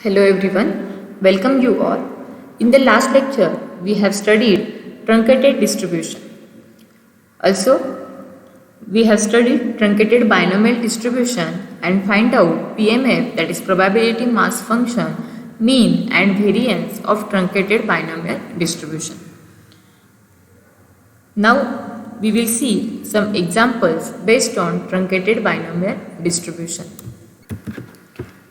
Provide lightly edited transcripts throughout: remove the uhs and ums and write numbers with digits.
Hello everyone, welcome you all. In the last lecture, we have studied truncated distribution. Also, we have studied truncated binomial distribution and find out PMF, that is probability mass function, mean and variance of truncated binomial distribution. Now, we will see some examples based on truncated binomial distribution.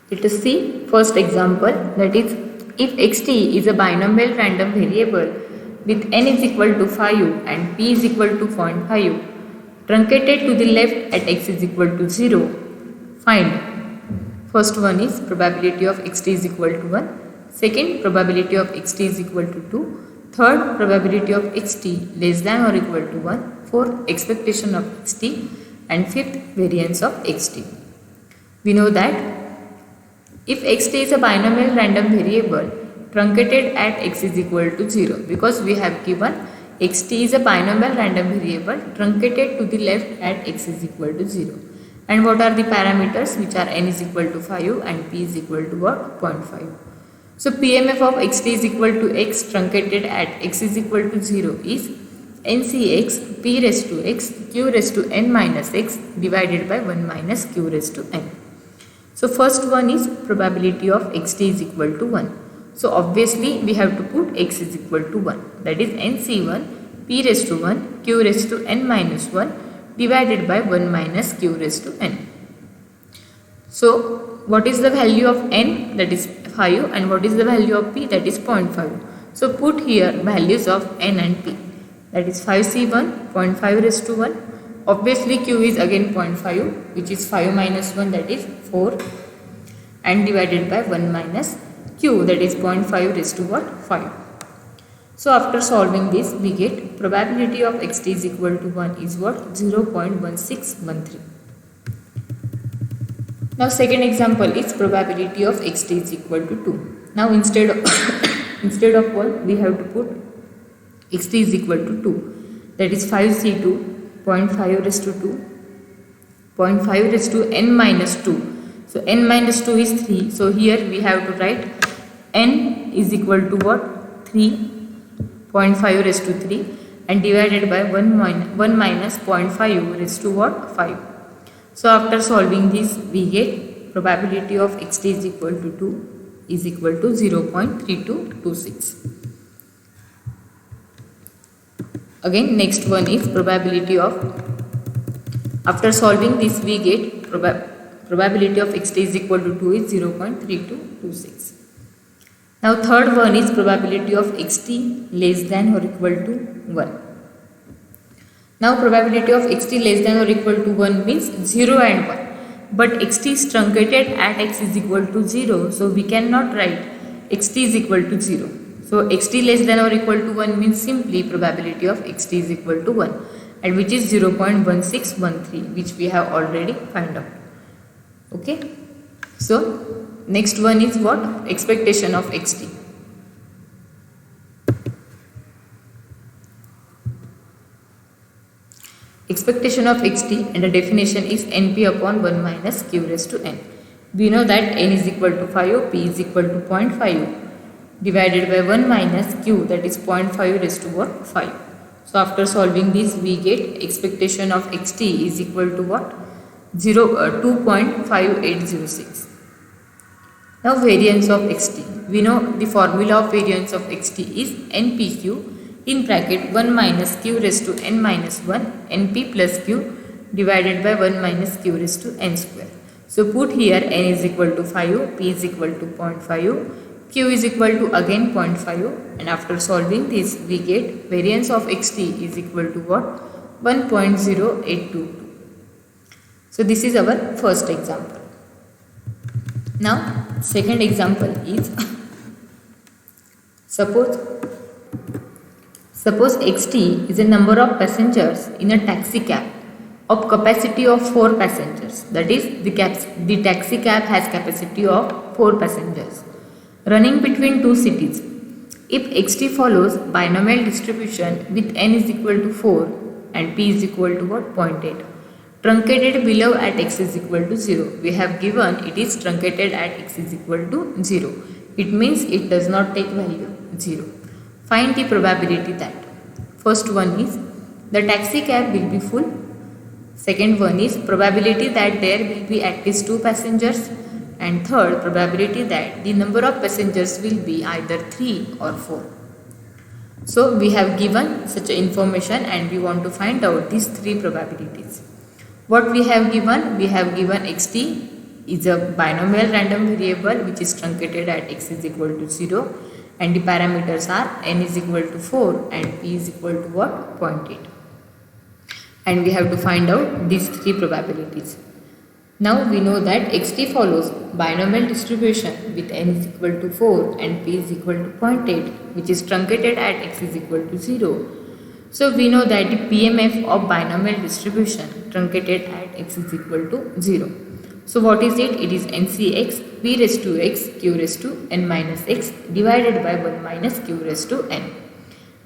Let us see first example, that is, if xt is a binomial random variable with n is equal to 5 and p is equal to 0.5 truncated to the left at x is equal to 0, find. First one is probability of xt is equal to 1, second probability of xt is equal to 2, third probability of xt less than or equal to 1, fourth expectation of xt, and fifth variance of xt. We know that if xt is a binomial random variable truncated at x is equal to 0, because we have given xt is a binomial random variable truncated to the left at x is equal to 0. And what are the parameters, which are n is equal to 5 and p is equal to what? 0.5. So PMF of xt is equal to x truncated at x is equal to 0 is ncx p raised to x q raised to n minus x divided by 1 minus q raised to n. So first one is probability of xt is equal to 1. So obviously we have to put x is equal to 1, that is nc1 p raised to 1 q raised to n minus 1 divided by 1 minus q raised to n. So what is the value of n? That is 5, and what is the value of p? That is 0.5. So put here values of n and p, that is 5c1 0.5 raised to 1. Obviously q is again 0.5, which is 5 minus 1, that is 4, and divided by 1 minus q, that is 0.5 raised to what? 5. So after solving this, we get probability of xt is equal to 1 is what? 0.1613. Now second example is probability of xt is equal to 2. Now instead of instead of 1, we have to put xt is equal to 2, that is 5c2 0.5 raised to 2, 0.5 raised to n minus 2. So n minus 2 is 3. So here we have to write n is equal to what? 3, 0.5 raised to 3, and divided by 1 minus 0.5 raised to what? 5. So after solving this, we get probability of xt is equal to 2 is equal to 0.3226. Again, next one is probability of, after solving this we get probability of xt is equal to 2 is 0.3226. Now third one is probability of xt less than or equal to 1. Now probability of xt less than or equal to 1 means 0 and 1. But xt is truncated at x is equal to 0, so we cannot write xt is equal to 0. So xt less than or equal to 1 means simply probability of xt is equal to 1, and which is 0.1613, which we have already found out. Okay. So next one is what? Expectation of xt. Expectation of xt, and the definition is np upon 1 minus q raised to n. We know that n is equal to 5, p is equal to 0.5 divided by 1 minus q, that is 0.5 raised to what? 5. So after solving this, we get expectation of xt is equal to what? 2.5806. Now variance of xt. We know the formula of variance of xt is npq in bracket 1 minus q raised to n minus 1 np plus q divided by 1 minus q raised to n square. So put here n is equal to 5, p is equal to 0.5, q is equal to again 0.5, and after solving this we get variance of xt is equal to what? 1.0822. So this is our first example. Now second example is suppose xt is a number of passengers in a taxi cab of capacity of 4 passengers, that is the taxi cab has capacity of 4 passengers running between 2 cities. If xt follows binomial distribution with n is equal to 4 and p is equal to what? 0.8, Truncated below at x is equal to 0. We have given it is truncated at x is equal to 0. It means it does not take value 0. Find the probability that. First one is the taxi cab will be full. Second one is probability that there will be at least 2 passengers. And third, probability that the number of passengers will be either 3 or 4. So we have given such information and we want to find out these 3 probabilities. What we have given? We have given xt is a binomial random variable which is truncated at x is equal to 0, and the parameters are n is equal to 4 and p is equal to what? 0.8. And we have to find out these 3 probabilities. Now we know that xt follows binomial distribution with n is equal to 4 and p is equal to 0.8, which is truncated at x is equal to 0. So we know that the PMF of binomial distribution truncated at x is equal to 0. So what is it? It is NCX p raised to x q raised to n minus x divided by 1 minus q raised to n.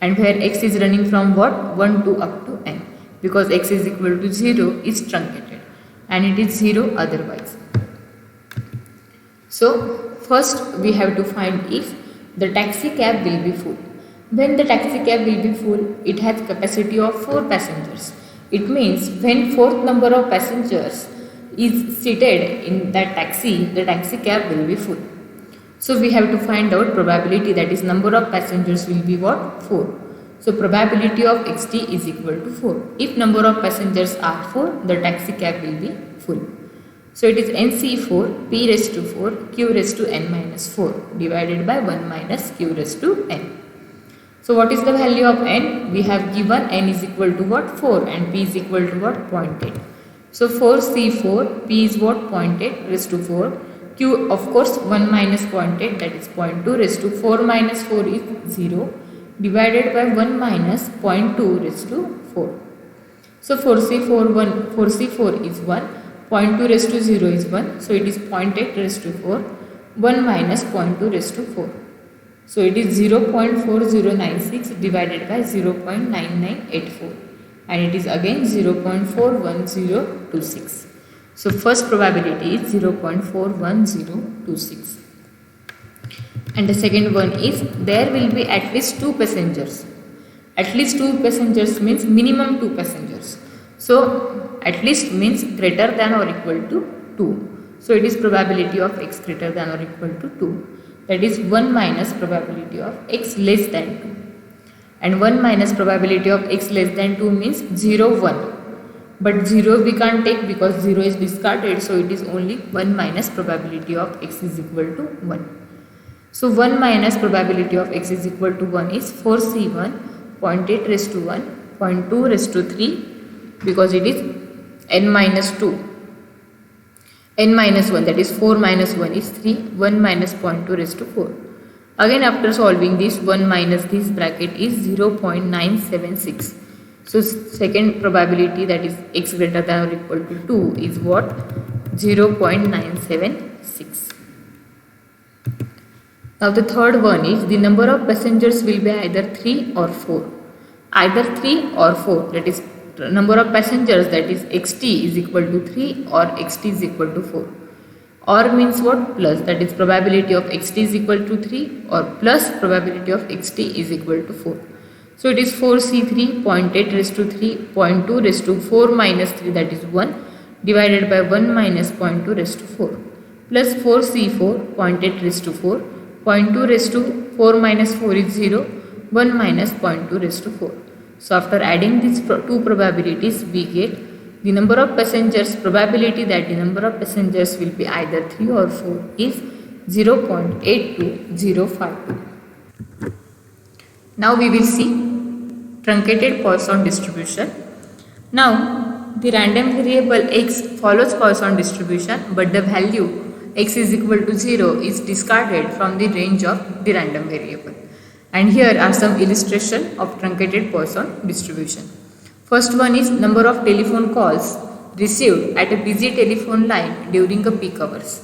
And where x is running from what? 1 to up to n, because x is equal to 0 is truncated and it is 0 otherwise. So first we have to find if the taxi cab will be full. When the taxi cab will be full, it has capacity of 4 passengers. It means when fourth number of passengers is seated in that taxi, the taxi cab will be full. So we have to find out probability, that is number of passengers will be what? 4. So probability of xt is equal to 4. If number of passengers are 4, the taxi cab will be full. So it is NC4 p raised to 4 q raised to n minus 4 divided by 1 minus q raised to n. So what is the value of n? We have given n is equal to what? 4 and p is equal to what? 0.8. So 4C4, p is what? 0.8 raised to 4. Q of course 1 minus 0.8, that is 0.2 raised to 4 minus 4 is 0 divided by 1 minus 0.2 raised to 4. So 4C4 is 1, 0.2 raised to 0 is 1. So it is 0.8 raised to 4, 1 minus 0.2 raised to 4. So it is 0.4096 divided by 0.9984 and it is again 0.41026. So first probability is 0.41026. And the second one is there will be at least 2 passengers. At least 2 passengers means minimum 2 passengers. So at least means greater than or equal to 2. So it is probability of x greater than or equal to 2. That is 1 minus probability of x less than 2. And 1 minus probability of x less than 2 means 0, 1. But 0 we can't take because 0 is discarded. So it is only 1 minus probability of x is equal to 1. So 1 minus probability of x is equal to 1 is 4C1, 0.8 raised to 1, 0.2 raised to 3 because it is n minus 2. N minus 1, that is 4 minus 1 is 3, 1 minus 0.2 raised to 4. Again after solving this, 1 minus this bracket is 0.976. So second probability, that is x greater than or equal to 2 is what? 0.976. Now the third one is the number of passengers will be either 3 or 4. Either 3 or 4, that is number of passengers, that is xt is equal to 3 or xt is equal to 4. Or means what? Plus, that is probability of xt is equal to 3 or plus probability of xt is equal to 4. So it is 4C3, 0.8 raised to 3, 0.2 raised to 4 minus 3, that is 1 divided by 1 minus 0.2 raised to 4 plus 4C4, 0.8 raised to 4, 0.2 raised to 4 minus 4 is 0, 1 minus 0.2 raised to 4. So after adding these two probabilities, we get the number of passengers, probability that the number of passengers will be either 3 or 4 is 0.82052. Now we will see truncated Poisson distribution. Now the random variable x follows Poisson distribution, but the value x is equal to 0 is discarded from the range of the random variable. And here are some illustration of truncated Poisson distribution. First one is number of telephone calls received at a busy telephone line during a peak hours.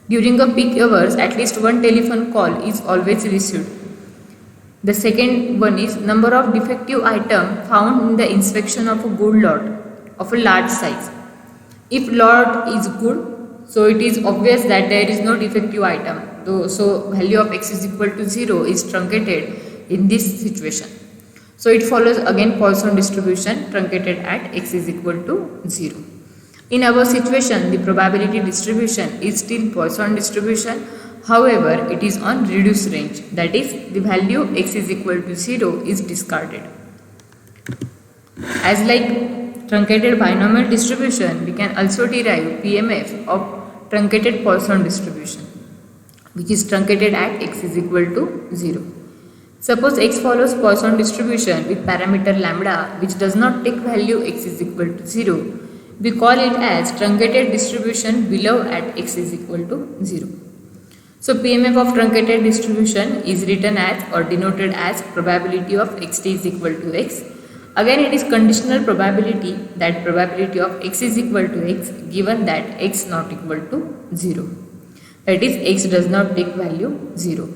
During a peak hours, at least one telephone call is always received. The second one is number of defective items found in the inspection of a good lot of a large size. If lot is good, so it is obvious that there is no defective item. So value of x is equal to 0 is truncated in this situation. So it follows again Poisson distribution truncated at x is equal to 0. In our situation, the probability distribution is still Poisson distribution. However, it is on reduced range. That is, the value x is equal to 0 is discarded. As like truncated binomial distribution, we can also derive PMF of truncated Poisson distribution, which is truncated at x is equal to 0. Suppose x follows Poisson distribution with parameter lambda which does not take value x is equal to 0. We call it as truncated distribution below at x is equal to 0. So PMF of truncated distribution is written as or denoted as probability of xt is equal to x. Again, it is conditional probability, that probability of x is equal to x given that x not equal to 0. That is, x does not take value 0.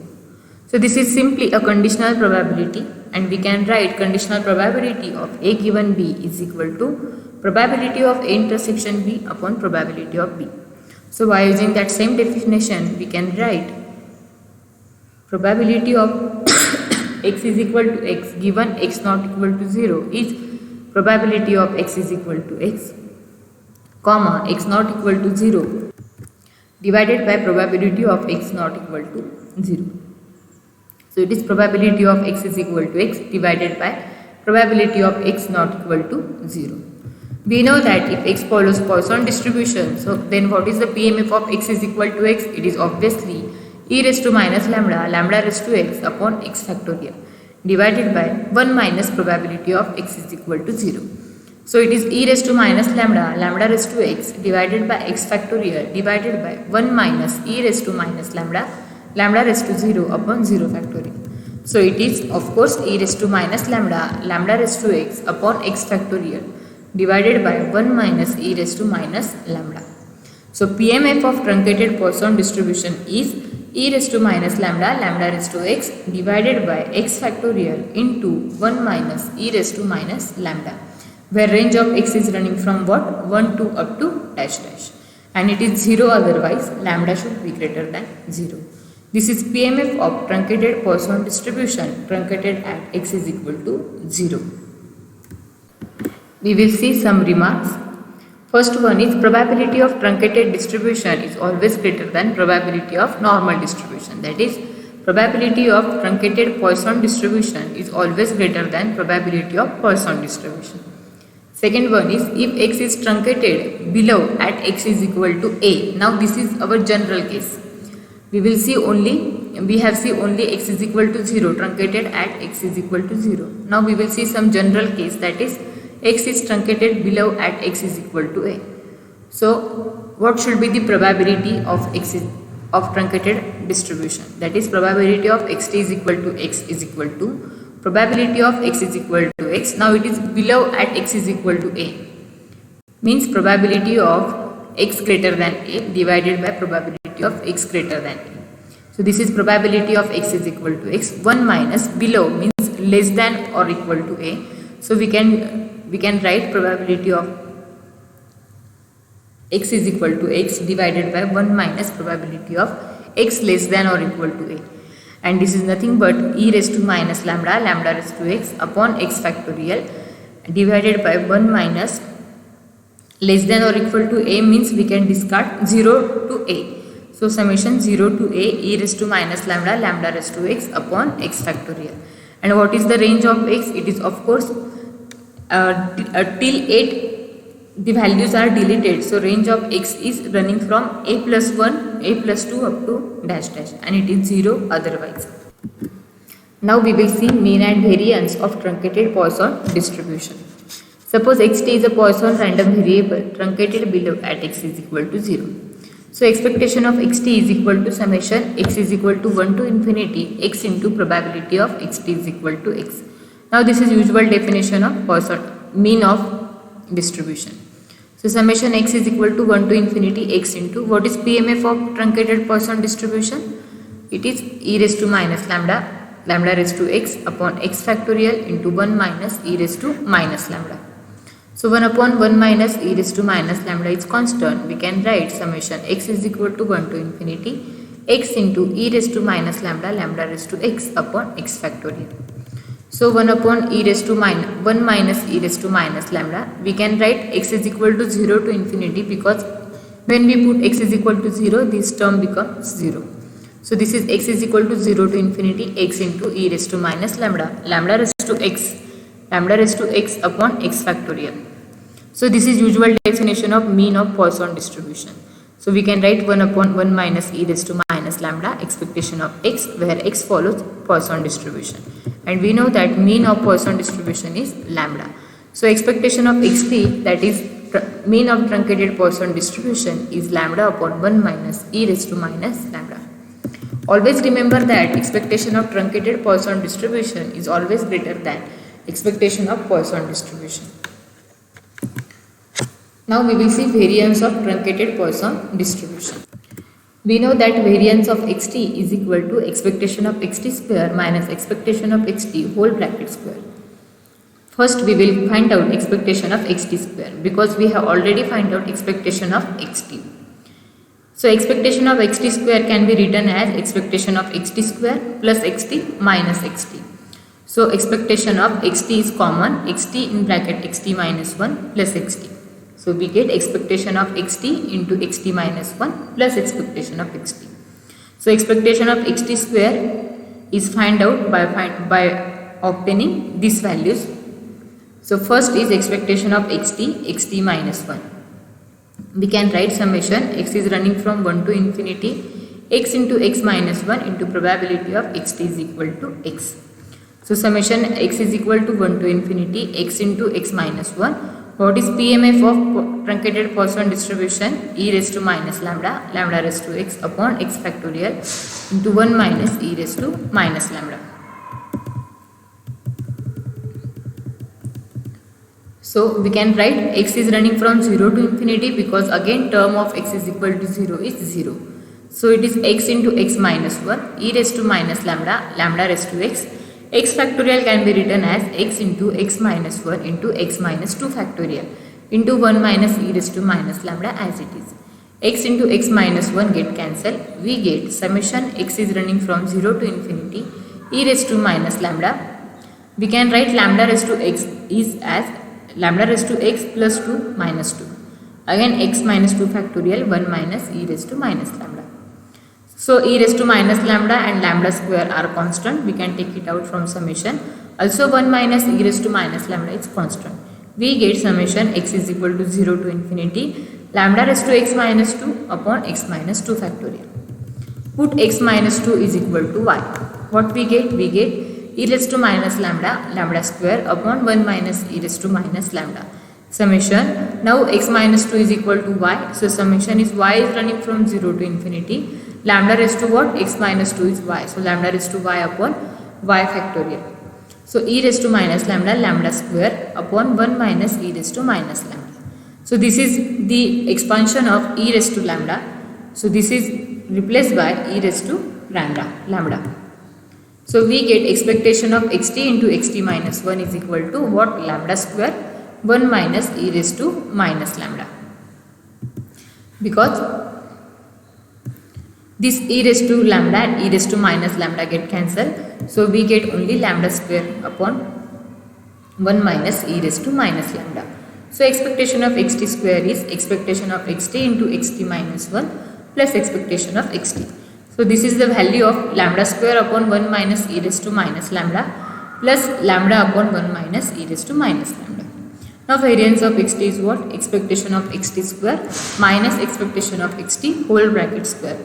So this is simply a conditional probability, and we can write conditional probability of a given b is equal to probability of a intersection b upon probability of b. So by using that same definition, we can write probability of x is equal to x given x not equal to 0 is probability of x is equal to x, comma x not equal to 0 divided by probability of x not equal to 0. So it is probability of x is equal to x divided by probability of x not equal to 0. We know that if x follows Poisson distribution, so then what is the PMF of x is equal to x? It is obviously e raised to minus lambda, lambda raised to x upon x factorial divided by 1 minus probability of x is equal to 0. So it is e raised to minus lambda, lambda raised to x divided by x factorial divided by 1 minus e raised to minus lambda, lambda raised to 0 upon 0 factorial. So it is of course e raised to minus lambda, lambda raised to x upon x factorial divided by 1 minus e raised to minus lambda. So PMF of truncated Poisson distribution is e raised to minus lambda, lambda raised to x divided by x factorial into 1 minus e raised to minus lambda, where range of x is running from what? 1 to up to dash dash, and it is 0 otherwise lambda should be greater than 0. This is PMF of truncated Poisson distribution truncated at x is equal to 0. We will see some remarks. First one is probability of truncated distribution is always greater than probability of normal distribution. That is, probability of truncated Poisson distribution is always greater than probability of Poisson distribution. Second one is if x is truncated below at x is equal to a. Now this is our general case. We have seen only x is equal to 0 truncated at x is equal to 0. Now we will see some general case, that is x is truncated below at x is equal to a. So what should be the probability of of truncated distribution? That is probability of xt is equal to x is equal to probability of x is equal to x. Now it is below at x is equal to a, means probability of x greater than a divided by probability of x greater than a. So this is probability of x is equal to x. 1 minus below means less than or equal to a. So we can write probability of x is equal to x divided by 1 minus probability of x less than or equal to a, and this is nothing but e raised to minus lambda, lambda raised to x upon x factorial divided by 1 minus less than or equal to a, means we can discard 0 to a. So summation 0 to a e raised to minus lambda, lambda raised to x upon x factorial. And what is the range of x? It is of course till 8 the values are deleted, so range of x is running from a plus 1, a plus 2 up to dash dash, and it is 0 otherwise. Now we will see mean and variance of truncated Poisson distribution. Suppose xt is a Poisson random variable truncated below at x is equal to 0. So expectation of xt is equal to summation x is equal to 1 to infinity x into probability of xt is equal to x. Now this is usual definition of Poisson mean of distribution. So summation x is equal to 1 to infinity x into what is PMF of truncated Poisson distribution? It is e raised to minus lambda, lambda raised to x upon x factorial into 1 minus e raised to minus lambda. So 1 upon 1 minus e raised to minus lambda is constant. We can write summation x is equal to 1 to infinity x into e raised to minus lambda lambda raised to x upon x factorial. So 1 upon e raised to 1 minus e raised to minus lambda. We can write x is equal to 0 to infinity because when we put x is equal to 0, this term becomes 0. So this is x is equal to 0 to infinity x into e raised to minus lambda lambda raised to x upon x factorial. So this is usual definition of mean of Poisson distribution. So we can write 1 upon 1 minus e raised to minus lambda expectation of x, where x follows Poisson distribution. And we know that mean of Poisson distribution is lambda. So expectation of xt, that is mean of truncated Poisson distribution, is lambda upon 1 minus e raised to minus lambda. Always remember that expectation of truncated Poisson distribution is always greater than expectation of Poisson distribution. Now we will see variance of truncated Poisson distribution. We know that variance of xt is equal to expectation of xt square minus expectation of xt whole bracket square. First we will find out expectation of xt square because we have already find out expectation of xt. So expectation of xt square can be written as expectation of xt square plus xt minus xt. So expectation of xt is common, xt in bracket xt minus 1 plus xt. So we get expectation of xt into xt minus 1 plus expectation of xt. So expectation of xt square is find out by obtaining these values. So first is expectation of xt minus 1. We can write summation x is running from 1 to infinity x into x minus 1 into probability of xt is equal to x. So summation x is equal to 1 to infinity x into x minus 1. What is PMF of truncated Poisson distribution? E raised to minus lambda lambda raised to x upon x factorial into 1 minus e raised to minus lambda. So we can write x is running from 0 to infinity because again term of x is equal to 0 is 0. So it is x into x minus 1 e raised to minus lambda lambda raised to x. X factorial can be written as x into x minus 1 into x minus 2 factorial into 1 minus e raised to minus lambda as it is. X into x minus 1 get cancelled. We get summation x is running from 0 to infinity e raised to minus lambda. We can write lambda raised to x is as lambda raised to x plus 2 minus 2. Again x minus 2 factorial 1 minus e raised to minus lambda. So e raised to minus lambda and lambda square are constant. We can take it out from summation. Also 1 minus e raised to minus lambda is constant. We get summation x is equal to 0 to infinity lambda raised to x minus 2 upon x minus 2 factorial. Put x minus 2 is equal to y. What we get? We get e raised to minus lambda lambda square upon 1 minus e raised to minus lambda. Summation. Now x minus 2 is equal to y. So summation is y is running from 0 to infinity. Lambda raised to what? X minus 2 is y. So lambda raised to y upon y factorial. So e raised to minus lambda lambda square upon 1 minus e raised to minus lambda. So this is the expansion of e raised to lambda. So this is replaced by e raised to lambda. So we get expectation of xt into xt minus 1 is equal to what? Lambda square 1 minus e raised to minus lambda. Because this e raised to lambda and e raised to minus lambda get cancelled. So we get only lambda square upon 1 minus e raised to minus lambda. So expectation of xt square is expectation of xt into xt minus 1 plus expectation of xt. So this is the value of lambda square upon 1 minus e raised to minus lambda plus lambda upon 1 minus e raised to minus lambda. Now variance of xt is what? Expectation of xt square minus expectation of xt whole bracket square.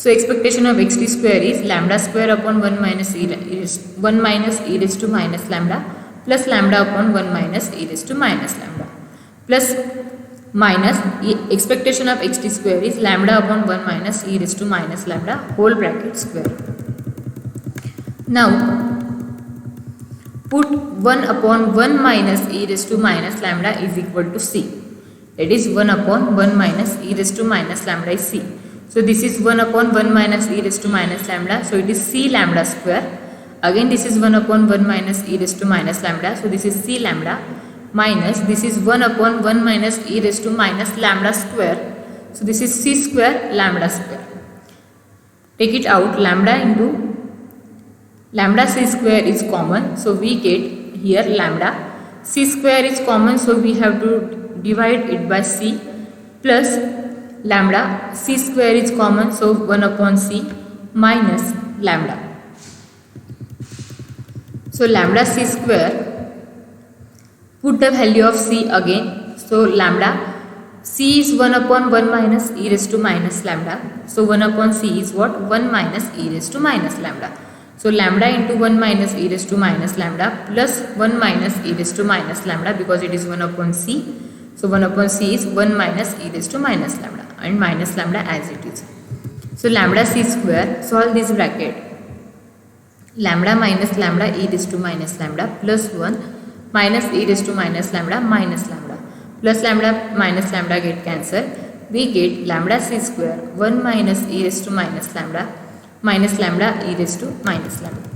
So expectation of xt square is lambda square upon 1 minus e raised to minus lambda plus lambda upon 1 minus e raised to minus lambda plus minus expectation of xt square is lambda upon 1 minus e raised to minus lambda whole bracket square. Now put 1 upon 1 minus e raised to minus lambda is equal to c. That is 1 upon 1 minus e raised to minus lambda is c. So this is 1 upon 1 minus e raised to minus lambda. So it is c lambda square. Again this is 1 upon 1 minus e raised to minus lambda. So this is c lambda minus this is 1 upon 1 minus e raised to minus lambda square. So this is c square lambda square. Take it out, lambda into lambda c square is common, so we get here lambda. C square is common, so we have to divide it by c, plus lambda c square is common, so 1 upon c minus lambda. So lambda c square, put the value of c again. So lambda c is 1 upon 1 minus e raised to minus lambda. So 1 upon c is what? 1 minus e raised to minus lambda. So lambda into 1 minus e raised to minus lambda plus 1 minus e raised to minus lambda, because it is 1 upon c. So 1 upon c is 1 minus e raised to minus lambda and minus lambda as it is. So lambda c square, solve this bracket. Lambda minus lambda e raised to minus lambda plus 1 minus e raised to minus lambda minus lambda, plus lambda minus lambda get cancelled. We get lambda c square 1 minus e raised to minus lambda minus lambda e raised to minus lambda.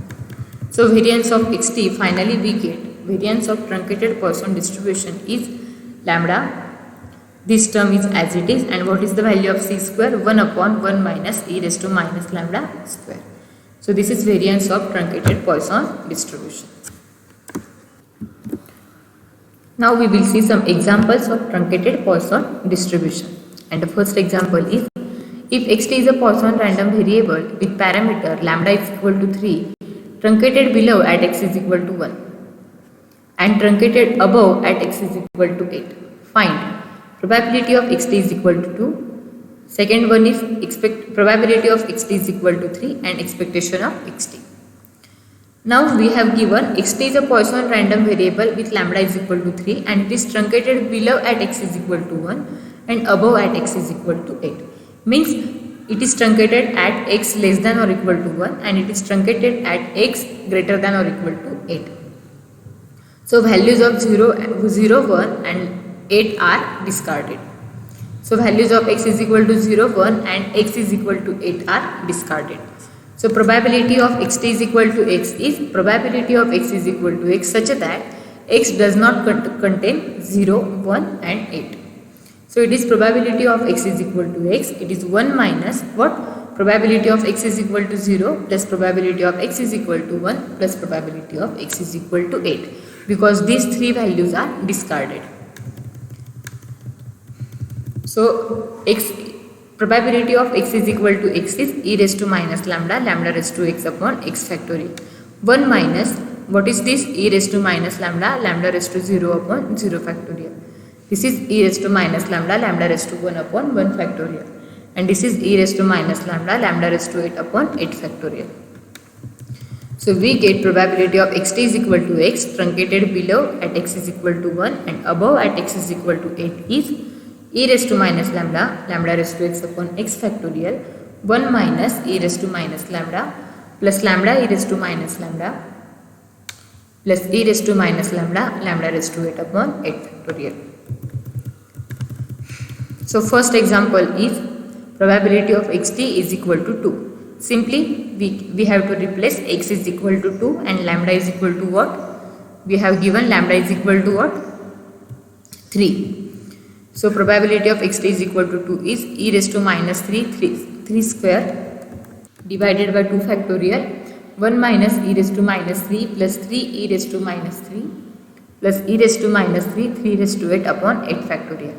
So variance of xt, finally we get variance of truncated Poisson distribution is lambda. This term is as it is, and what is the value of c square? 1 upon 1 minus e raised to minus lambda square. So this is variance of truncated Poisson distribution. Now we will see some examples of truncated Poisson distribution. And the first example is, if xt is a Poisson random variable with parameter lambda is equal to 3, truncated below at x is equal to 1 and truncated above at x is equal to 8. Find probability of xt is equal to 2. Second one is probability of xt is equal to 3 and expectation of xt. Now we have given xt is a Poisson random variable with lambda is equal to 3 and it is truncated below at x is equal to 1 and above at x is equal to 8. Means it is truncated at x less than or equal to 1 and it is truncated at x greater than or equal to 8. So values of 0, 1 and 8 are discarded. So values of x is equal to 0, 1 and x is equal to 8 are discarded. So probability of xt is equal to x is probability of x is equal to x such that x does not contain 0, 1 and 8. So it is probability of x is equal to x, it is 1 minus what? Probability of x is equal to 0 plus probability of x is equal to 1 plus probability of x is equal to 8, because these three values are discarded. So probability of x is equal to x is e raised to minus lambda, lambda raised to x upon x factorial. 1 minus, what is this? E raised to minus lambda, lambda raised to 0 upon 0 factorial. This is e raised to minus lambda, lambda raised to 1 upon 1 factorial. And this is e raised to minus lambda, lambda raised to 8 upon 8 factorial. So we get probability of xt is equal to x, truncated below at x is equal to 1 and above at x is equal to 8 is e raised to minus lambda, lambda raised to x upon x factorial, 1 minus e raised to minus lambda plus lambda e raised to minus lambda plus e raised to minus lambda, lambda raised to 8 upon 8 factorial. So first example is probability of xt is equal to 2. Simply we have to replace x is equal to 2 and lambda is equal to what? We have given lambda is equal to what? 3. So probability of xt is equal to 2 is e raised to minus 3 square divided by 2 factorial, 1 minus e raised to minus 3 plus 3 e raised to minus 3 plus e raised to minus 3 raised to 8 upon 8 factorial.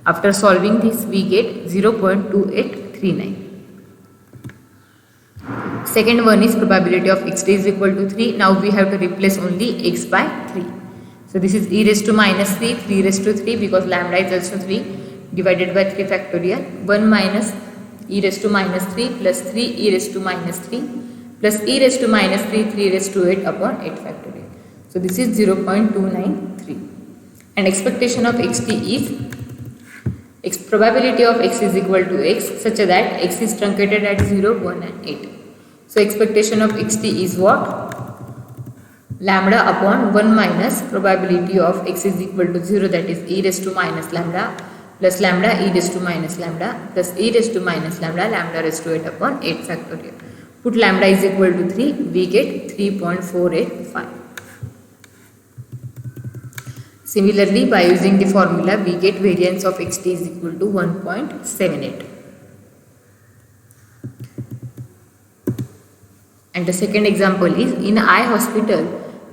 After solving this we get 0.2839. Second one is probability of xt is equal to 3. Now we have to replace only x by 3. So this is e raised to minus 3 raised to 3 because lambda is also 3 divided by 3 factorial, 1 minus e raised to minus 3 plus 3 e raised to minus 3 plus e raised to minus 3 raised to 8 upon 8 factorial. So this is 0.293 and expectation of xt is probability of x is equal to x such that x is truncated at 0, 1 and 8. So expectation of xt is what? Lambda upon 1 minus probability of x is equal to 0, that is e raised to minus lambda plus lambda e raised to minus lambda plus e raised to minus lambda, lambda raised to 8 upon 8 factorial. Put lambda is equal to 3, we get 3.485. Similarly, by using the formula, we get variance of xt is equal to 1.78. And the second example is, in an eye hospital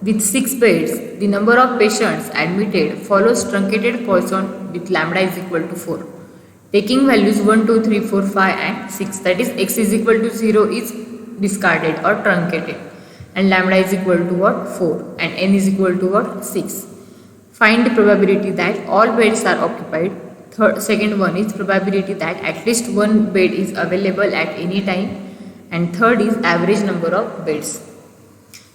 with 6 beds, the number of patients admitted follows truncated Poisson with lambda is equal to 4. Taking values 1, 2, 3, 4, 5 and 6, that is x is equal to 0 is discarded or truncated, and lambda is equal to what? 4, and n is equal to what? 6. Find the probability that all beds are occupied. Second one is probability that at least one bed is available at any time, and third is average number of beds.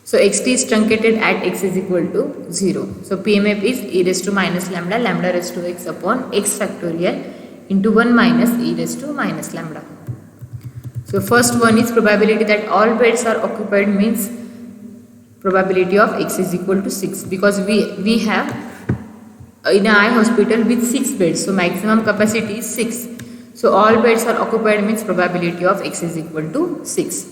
So xt is truncated at x is equal to 0. So PMF is e raised to minus lambda, lambda raised to x upon x factorial into 1 minus e raised to minus lambda. So first one is probability that all beds are occupied, means probability of x is equal to 6, because we have in an eye hospital with 6 beds, so maximum capacity is 6. So all beds are occupied means probability of x is equal to 6.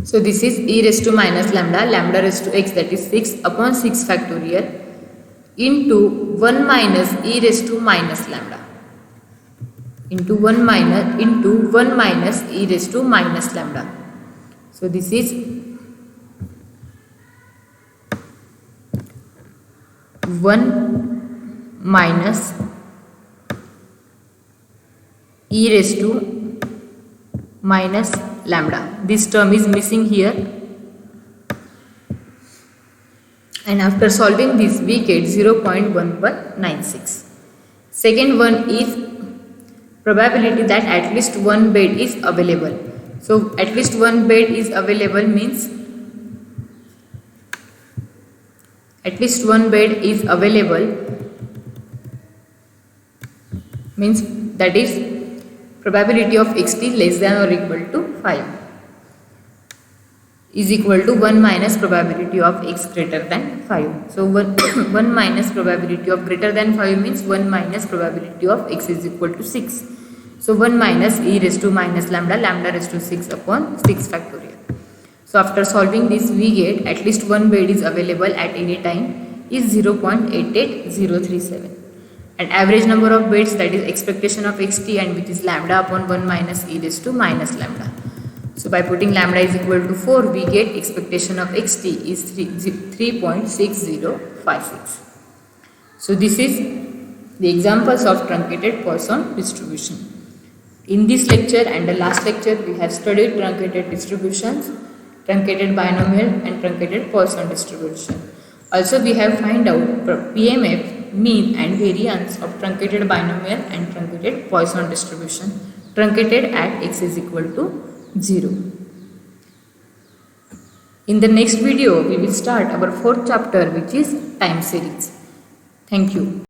So this is e raised to minus lambda, lambda raised to x, that is 6 upon 6 factorial into 1 minus e raised to minus lambda into 1 minus e raised to minus lambda. So this is 1 minus e raised to minus lambda. This term is missing here, and after solving this we get 0.1196. Second one is probability that at least one bed is available. So at least one bed is available means that is probability of xt less than or equal to 5 is equal to 1 minus probability of x greater than 5. So 1 minus probability of greater than 5 means 1 minus probability of x is equal to 6. So 1 minus e raised to minus lambda, lambda raised to 6 upon 6 factorial. So after solving this we get at least one bed is available at any time is 0.88037, and average number of beds, that is expectation of xt, and which is lambda upon 1 minus e raised to minus lambda. So by putting lambda is equal to 4 we get expectation of xt is 3.6056. So this is the examples of truncated Poisson distribution. In this lecture and the last lecture we have studied truncated distributions, truncated binomial and truncated Poisson distribution. Also we have find out PMF, mean and variance of truncated binomial and truncated Poisson distribution, truncated at x is equal to 0. In the next video we will start our fourth chapter, which is time series. Thank you.